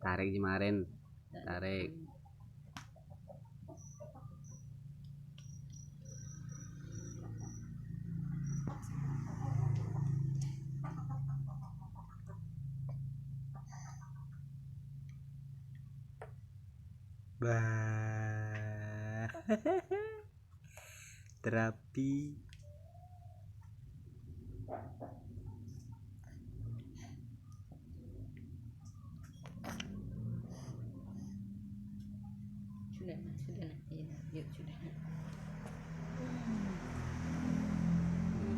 tarik kemarin, tarik. Bah. Terapi. Sudah, ya, yuk sudah.